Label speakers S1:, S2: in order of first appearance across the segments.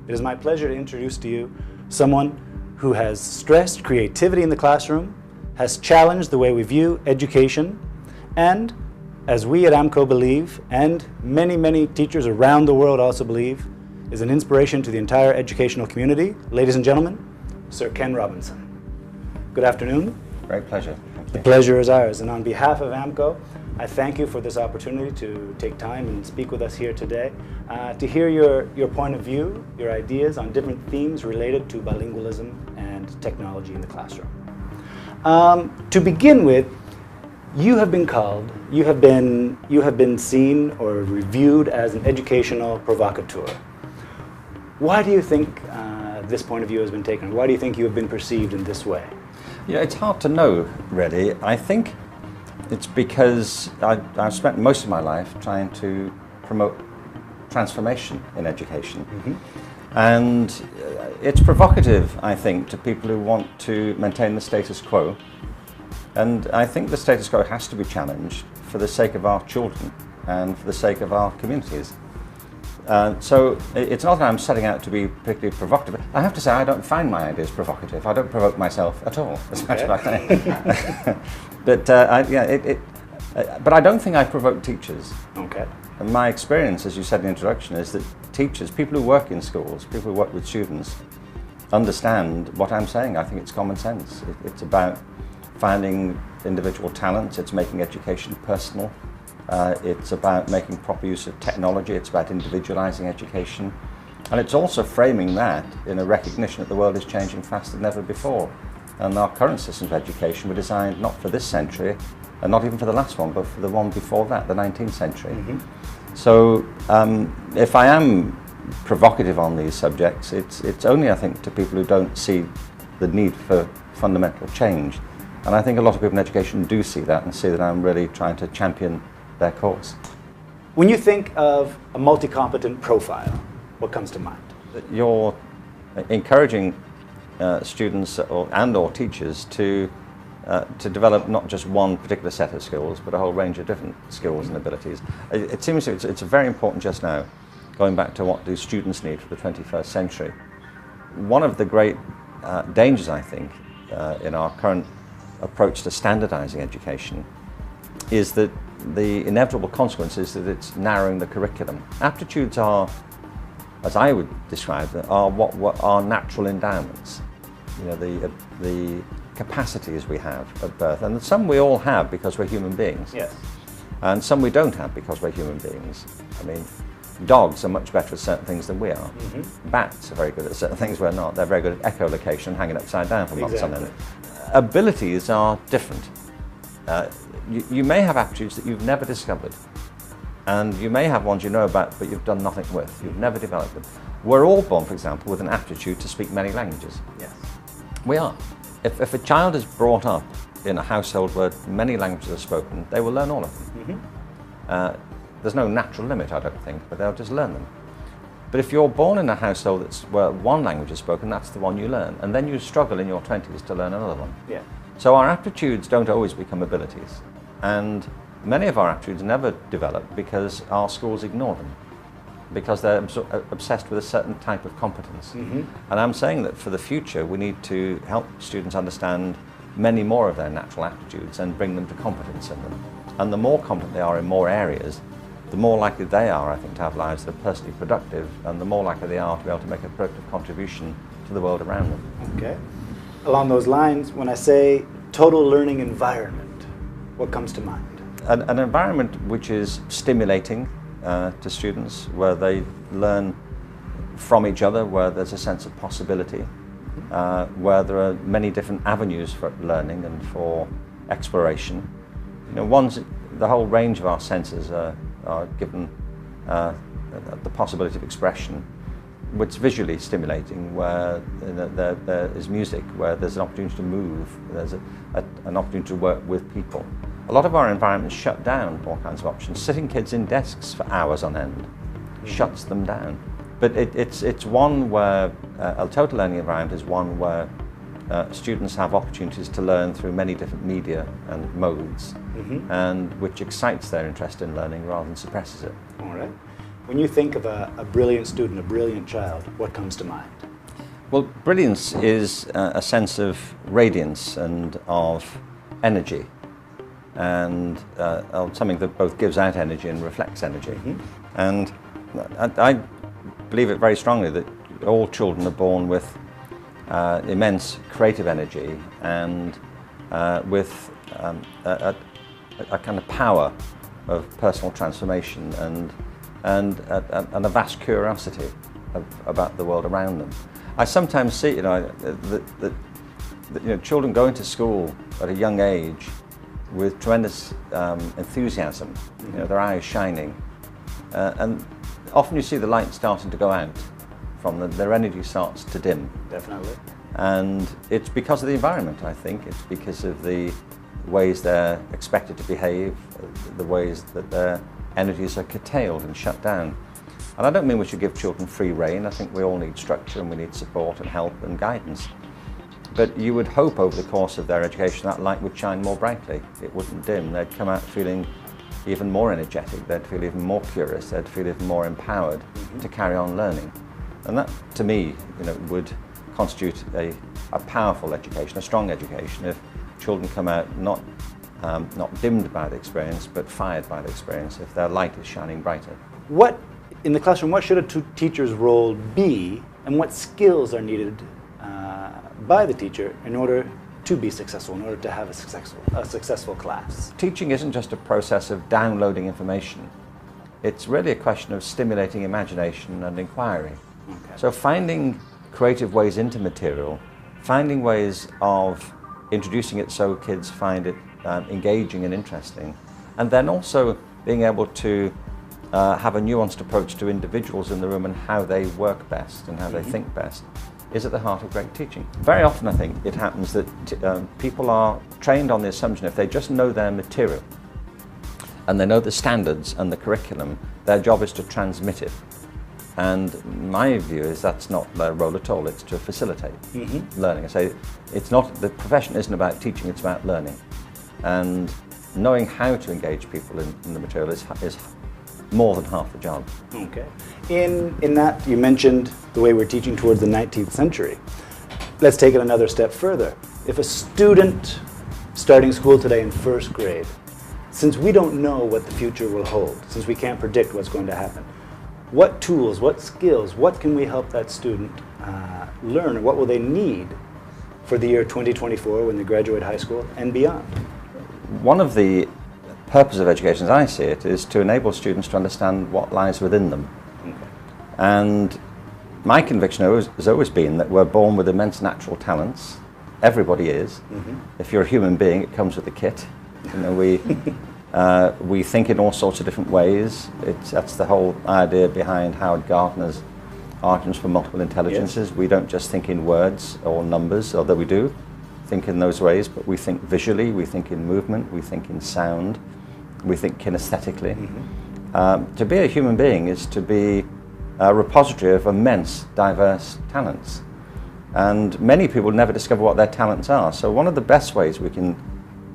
S1: it is my pleasure to introduce to you someone who has stressed creativity in the classroom, has challenged the way we view education, and, as we at AMCO believe, and many, many teachers around the world also believe, is an inspiration to the entire educational community. Ladies and gentlemen, Sir Ken Robinson. Good afternoon.
S2: Great pleasure.
S1: The pleasure is ours, and on behalf of AMCO, I thank you for this opportunity to take time and speak with us here today, to hear your point of view, your ideas on different themes related to bilingualism and technology in the classroom. To begin with, you have been seen or reviewed as an educational provocateur. Why do you think this point of view has been taken? Why do you think you have been perceived in this way?
S2: Yeah, it's hard to know, really. I think it's because I've spent most of my life trying to promote transformation in education. Mm-hmm. And it's provocative, I think, to people who want to maintain the status quo. And I think the status quo has to be challenged for the sake of our children and for the sake of our communities. So it's not that I'm setting out to be particularly provocative. I have to say I don't find my ideas provocative. I don't provoke myself at all, as much as I say. But I don't think I provoke teachers.
S1: Okay.
S2: And my experience, as you said in the introduction, is that teachers, people who work in schools, people who work with students, understand what I'm saying. I think it's common sense. It's about finding individual talents. It's making education personal. It's about making proper use of technology. It's about individualizing education. And it's also framing that in a recognition that the world is changing faster than ever before. And our current systems of education were designed not for this century, and not even for the last one, but for the one before that, the 19th century. Mm-hmm. So if I am provocative on these subjects, it's only, I think, to people who don't see the need for fundamental change. And I think a lot of people in education do see that and see that I'm really trying to champion their cause.
S1: When you think of a multi-competent profile, what comes to mind?
S2: You're encouraging students or teachers to develop not just one particular set of skills, but a whole range of different skills and abilities. It seems it's very important just now, going back to what do students need for the 21st century. One of the great dangers, I think, in our current approach to standardizing education is that the inevitable consequence is that it's narrowing the curriculum. Aptitudes are, as I would describe them, are what are natural endowments. You know, the capacities we have at birth, and some we all have because we're human beings.
S1: Yes.
S2: And some we don't have because we're human beings. I mean, dogs are much better at certain things than we are. Mm-hmm. Bats are very good at certain things we're not. They're very good at echolocation, hanging upside down for months on end. Abilities are different. You may have aptitudes that you've never discovered, and you may have ones you know about but you've done nothing with. You've never developed them. We're all born, for example, with an aptitude to speak many languages.
S1: Yes. We
S2: are. If a child is brought up in a household where many languages are spoken, they will learn all of them. Mm-hmm. There's no natural limit, I don't think, but they'll just learn them. But if you're born in a household where one language is spoken, that's the one you learn, and then you struggle in your 20s to learn another one. Yeah. So our aptitudes don't always become abilities, and many of our aptitudes never develop because our schools ignore them, because they're obsessed with a certain type of competence. Mm-hmm. And I'm saying that for the future we need to help students understand many more of their natural aptitudes and bring them to competence in them. And the more competent they are in more areas, the more likely they are, I think, to have lives that are personally productive, and the more likely they are to be able to make a productive contribution to the world around them.
S1: Okay. Along those lines, when I say total learning environment, what comes to mind?
S2: An environment which is stimulating to students, where they learn from each other, where there's a sense of possibility, where there are many different avenues for learning and for exploration. You know, the whole range of our senses are given the possibility of expression, which is visually stimulating, where there is music, where there's an opportunity to move, there's an opportunity to work with people. A lot of our environments shut down all kinds of options. Sitting kids in desks for hours on end shuts them down. But it's one where a total learning environment is one where students have opportunities to learn through many different media and modes, and which excites their interest in learning rather than suppresses it.
S1: All right. When you think of a brilliant student, a brilliant child, what comes to mind?
S2: Well, brilliance is a sense of radiance and of energy, and something that both gives out energy and reflects energy.
S1: Mm-hmm.
S2: And I believe it very strongly that all children are born with immense creative energy and with a kind of power of personal transformation and a vast curiosity about the world around them. I sometimes see, that children go into school at a young age with tremendous enthusiasm, their eyes shining, and often you see the light starting to go out from them, their energy starts to dim.
S1: Definitely.
S2: And it's because of the environment, I think. It's because of the ways they're expected to behave, the ways that their energies are curtailed and shut down. And I don't mean we should give children free rein. I think we all need structure and we need support and help and guidance. But you would hope over the course of their education that light would shine more brightly. It wouldn't dim. They'd come out feeling even more energetic. They'd feel even more curious. They'd feel even more empowered to carry on learning. And that, to me, would constitute a powerful education, a strong education, if children come out not dimmed by the experience, but fired by the experience, if their light is shining brighter.
S1: In the classroom, what should a teacher's role be, and what skills are needed by the teacher in order to be successful, in order to have a successful class?
S2: Teaching isn't just a process of downloading information. It's really a question of stimulating imagination and inquiry.
S1: Okay.
S2: So finding creative ways into material, finding ways of introducing it so kids find it engaging and interesting, and then also being able to have a nuanced approach to individuals in the room and how they work best and how they think best, is at the heart of great teaching. Very often I think it happens that people are trained on the assumption if they just know their material and they know the standards and the curriculum, their job is to transmit it. And my view is that's not their role at all. It's to facilitate learning. I say the profession isn't about teaching, it's about learning. And knowing how to engage people in the material is more than half the job.
S1: Okay. In that, you mentioned the way we're teaching towards the 19th century. Let's take it another step further. If a student starting school today in first grade, since we don't know what the future will hold, since we can't predict what's going to happen, what tools, what skills, what can we help that student learn, or what will they need for the year 2024 when they graduate high school and beyond?
S2: One of the purposes of education, as I see it, is to enable students to understand what lies within them. Okay. And my conviction has always been that we're born with immense natural talents. Everybody is. If you're a human being, it comes with a kit. We think in all sorts of different ways. That's the whole idea behind Howard Gardner's arguments for multiple intelligences. Yes. We don't just think in words or numbers, although we do think in those ways, but we think visually, we think in movement, we think in sound, we think kinesthetically. To be a human being is to be a repository of immense, diverse talents. And many people never discover what their talents are. So one of the best ways we can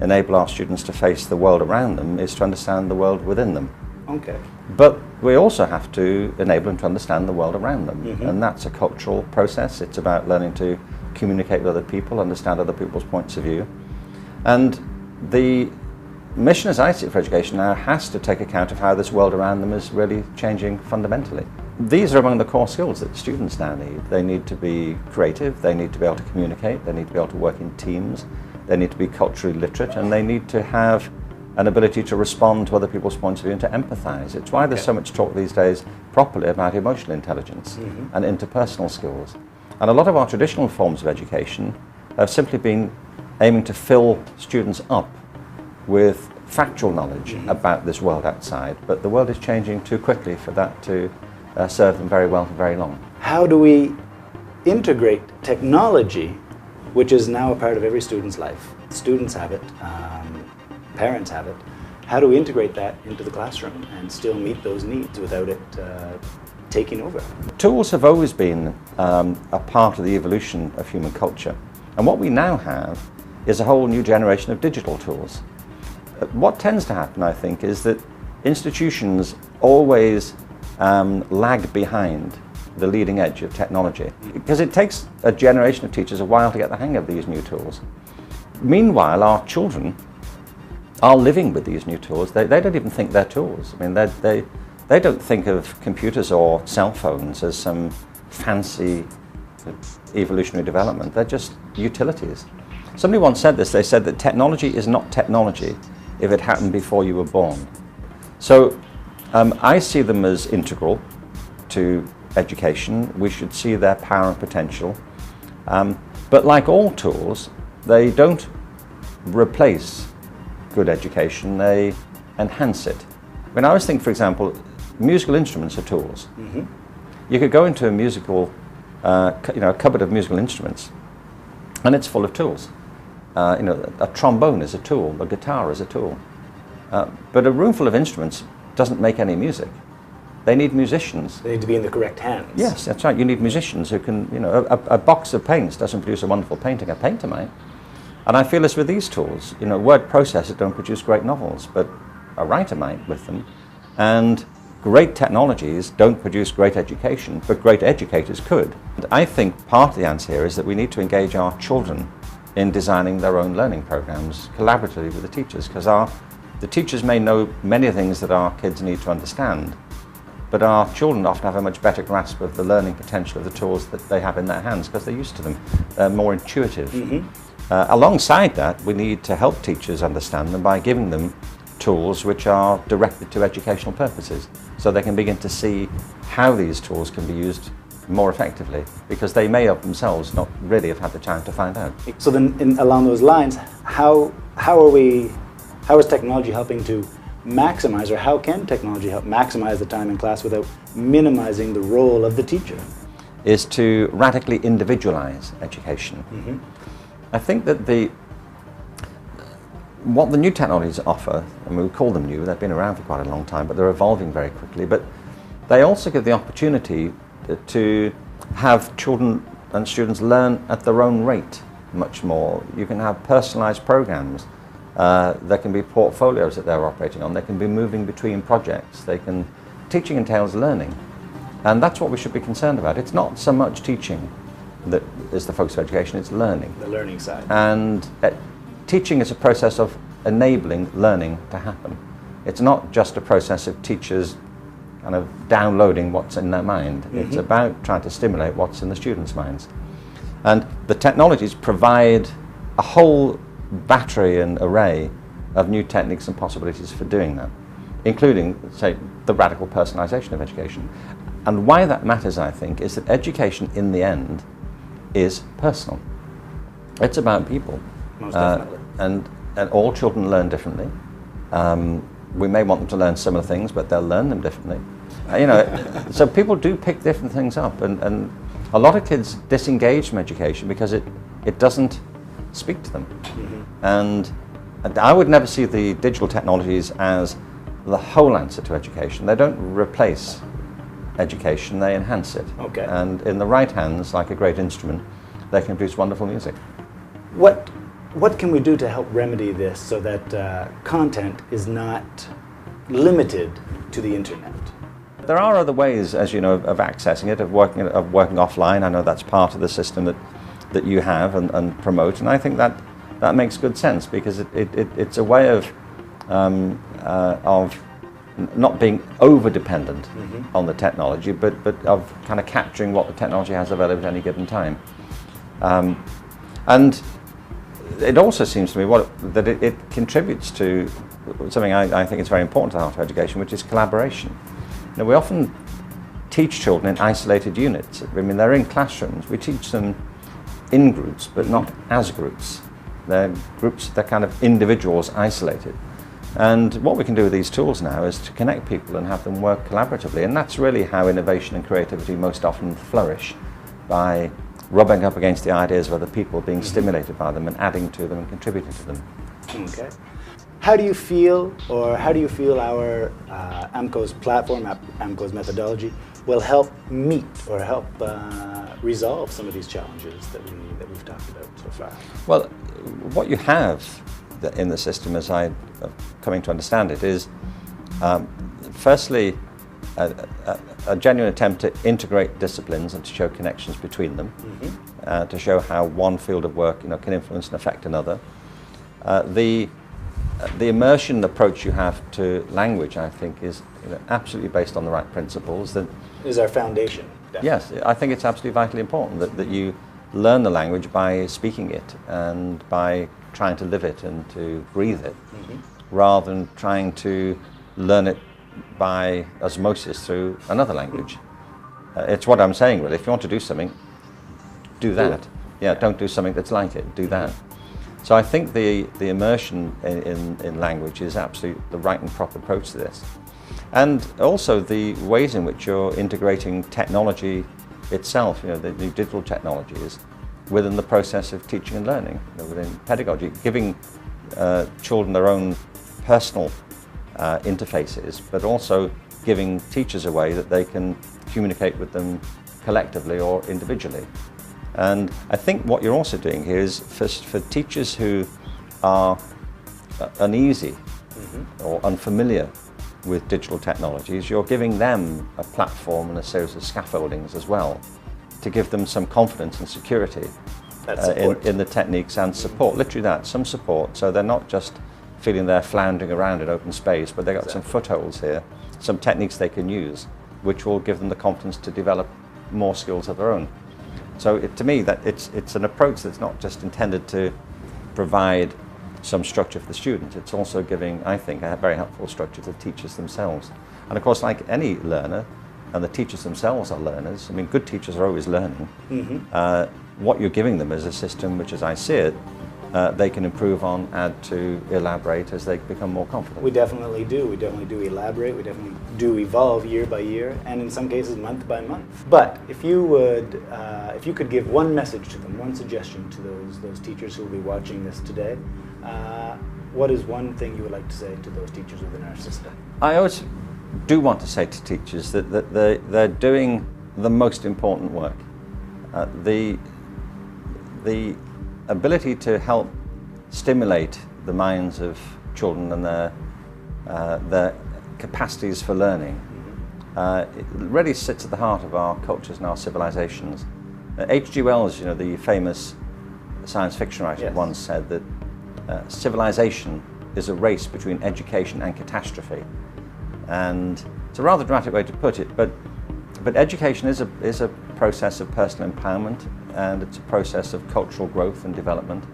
S2: enable our students to face the world around them is to understand the world within them.
S1: Okay.
S2: But we also have to enable them to understand the world around them. And that's a cultural process. It's about learning to communicate with other people, understand other people's points of view. And the mission, as I see it, for education now has to take account of how this world around them is really changing fundamentally. These are among the core skills that students now need. They need to be creative, they need to be able to communicate, they need to be able to work in teams, they need to be culturally literate, and they need to have an ability to respond to other people's points of view and to empathize. It's why there's so much talk these days properly about emotional intelligence and interpersonal skills. And a lot of our traditional forms of education have simply been aiming to fill students up with factual knowledge about this world outside, but the world is changing too quickly for that to serve them very well for very long.
S1: How do we integrate technology, which is now a part of every student's life? Students have it, parents have it. How do we integrate that into the classroom and still meet those needs without it taking over?
S2: Tools have always been a part of the evolution of human culture, and what we now have is a whole new generation of digital tools. What tends to happen, I think, is that institutions always lag behind the leading edge of technology, because it takes a generation of teachers a while to get the hang of these new tools. Meanwhile, our children are living with these new tools. They don't even think they're tools. I mean, they don't think of computers or cell phones as some fancy evolutionary development. They're just utilities. Somebody once said this. They said that technology is not technology if it happened before you were born. So I see them as integral to education. We should see their power and potential. But like all tools, they don't replace good education, they enhance it. I mean, I always think, for example, musical instruments are tools. Mm-hmm. You could go into a musical, a cupboard of musical instruments, and it's full of tools. A trombone is a tool, a guitar is a tool. But a room full of instruments doesn't make any music. They need musicians.
S1: They need to be in the correct hands.
S2: Yes, that's right. You need musicians who can, a box of paints doesn't produce a wonderful painting, a painter might. And I feel as with these tools, word processors don't produce great novels, but a writer might with them. And great technologies don't produce great education, but great educators could. And I think part of the answer here is that we need to engage our children in designing their own learning programs collaboratively with the teachers, because the teachers may know many things that our kids need to understand, but our children often have a much better grasp of the learning potential of the tools that they have in their hands because they're used to them. They're more intuitive. Mm-hmm. Alongside that, we need to help teachers understand them by giving them tools which are directed to educational purposes, so they can begin to see how these tools can be used more effectively, because they may of themselves not really have had the time to find out.
S1: So then, along those lines, how is technology helping to maximize, or how can technology help maximize the time in class without minimizing the role of the teacher?
S2: Is to radically individualize education. Mm-hmm. I think that what the new technologies offer, and we call them new, they've been around for quite a long time, but they're evolving very quickly, but they also give the opportunity to have children and students learn at their own rate much more. You can have personalized programs. There can be portfolios that they're operating on. They can be moving between projects. Teaching entails learning. And that's what we should be concerned about. It's not so much teaching that is the focus of education, it's learning.
S1: The learning side.
S2: And teaching is a process of enabling learning to happen. It's not just a process of teachers kind of downloading what's in their mind. Mm-hmm. It's about trying to stimulate what's in the students' minds. And the technologies provide a whole battery and array of new techniques and possibilities for doing that, including, say, the radical personalization of education. And why that matters, I think, is that education in the end is personal. It's about people.
S1: Most definitely.
S2: And all children learn differently. We may want them to learn similar things, but they'll learn them differently. So people do pick different things up, and a lot of kids disengage from education because it doesn't speak to them. Mm-hmm. And I would never see the digital technologies as the whole answer to education. They don't replace education, they enhance it.
S1: Okay.
S2: And in the right hands, like a great instrument, they can produce wonderful music.
S1: What can we do to help remedy this so that content is not limited to the internet?
S2: There are other ways, as you know, of accessing it, of working offline. I know that's part of the system that you have and promote, and I think that makes good sense, because it's a way of not being over-dependent mm-hmm. on the technology, but of kind of capturing what the technology has available at any given time. And it also seems to me that it contributes to something I think is very important to higher education, which is collaboration. We often teach children in isolated units. I mean, they're in classrooms. We teach them in groups, but not as groups. They're groups, they're kind of individuals isolated. And what we can do with these tools now is to connect people and have them work collaboratively. And that's really how innovation and creativity most often flourish, by rubbing up against the ideas of other people, being stimulated by them and adding to them and contributing to them.
S1: Okay. How do you feel our AMCO's platform, AMCO's methodology, will help meet or help resolve some of these challenges that we've talked about so far?
S2: Well, what you have in the system, as I'm coming to understand it, is firstly a genuine attempt to integrate disciplines and to show connections between them, to show how one field of work can influence and affect another. The immersion approach you have to language, I think, is absolutely based on the right principles. That
S1: is our foundation. Definitely.
S2: Yes, I think it's absolutely vitally important that you learn the language by speaking it and by trying to live it and to breathe it, rather than trying to learn it by osmosis through another language. It's what I'm saying, really. If you want to do something, do that. Yeah, don't do something that's like it. Do that. So I think the immersion in language is absolutely the right and proper approach to this. And also the ways in which you're integrating technology itself, the new digital technologies, within the process of teaching and learning, within pedagogy, giving children their own personal interfaces, but also giving teachers a way that they can communicate with them collectively or individually. And I think what you're also doing here is for teachers who are uneasy or unfamiliar with digital technologies, you're giving them a platform and a series of scaffoldings as well to give them some confidence and security in the techniques and support. Literally that, some support, so they're not just feeling they're floundering around in open space, but they've got some footholds here, some techniques they can use, which will give them the confidence to develop more skills of their own. So to me, that it's an approach that's not just intended to provide some structure for the student, it's also giving, I think, a very helpful structure to the teachers themselves. And of course, like any learner, and the teachers themselves are learners, I mean, good teachers are always learning. What you're giving them is a system which, as I see it, they can improve on, add to, elaborate as they become more confident.
S1: We definitely do. We definitely do elaborate. We definitely do evolve year by year, and in some cases month by month. But if you would, if you could give one message to them, one suggestion to those teachers who will be watching this today, what is one thing you would like to say to those teachers within our system?
S2: I always do want to say to teachers that they're doing the most important work. The ability to help stimulate the minds of children and their capacities for learning it really sits at the heart of our cultures and our civilizations. H.G. Wells, the famous science fiction writer, once said that civilization is a race between education and catastrophe. And it's a rather dramatic way to put it, but education is a process of personal empowerment, and it's a process of cultural growth and development.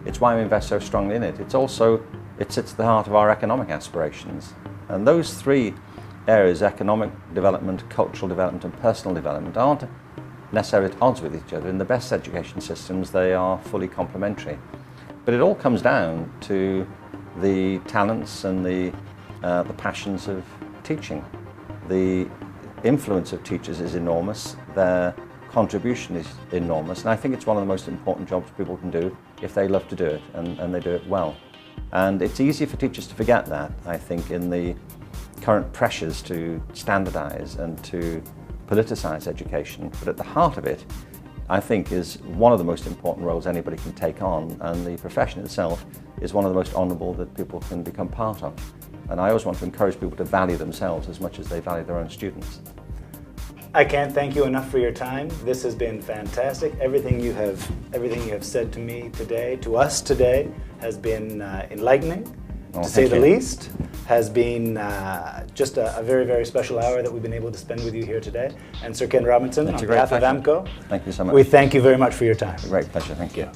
S2: It's why we invest so strongly in it. It sits at the heart of our economic aspirations. And those three areas, economic development, cultural development and personal development, aren't necessarily at odds with each other. In the best education systems, they are fully complementary. But it all comes down to the talents and the passions of teaching. The influence of teachers is enormous. Their contribution is enormous, and I think it's one of the most important jobs people can do if they love to do it and they do it well. And it's easy for teachers to forget that, I think, in the current pressures to standardize and to politicize education. But at the heart of it, I think, is one of the most important roles anybody can take on, and the profession itself is one of the most honourable that people can become part of. And I always want to encourage people to value themselves as much as they value their own students.
S1: I can't thank you enough for your time. This has been fantastic. Everything you have said to me today, to us today, has been enlightening, to say the least. Has been just a very, very special hour that we've been able to spend with you here today. And Sir Ken Robinson, on behalf of AMCO,
S2: thank you so much.
S1: We thank you very much for your time.
S2: A great pleasure, thank you.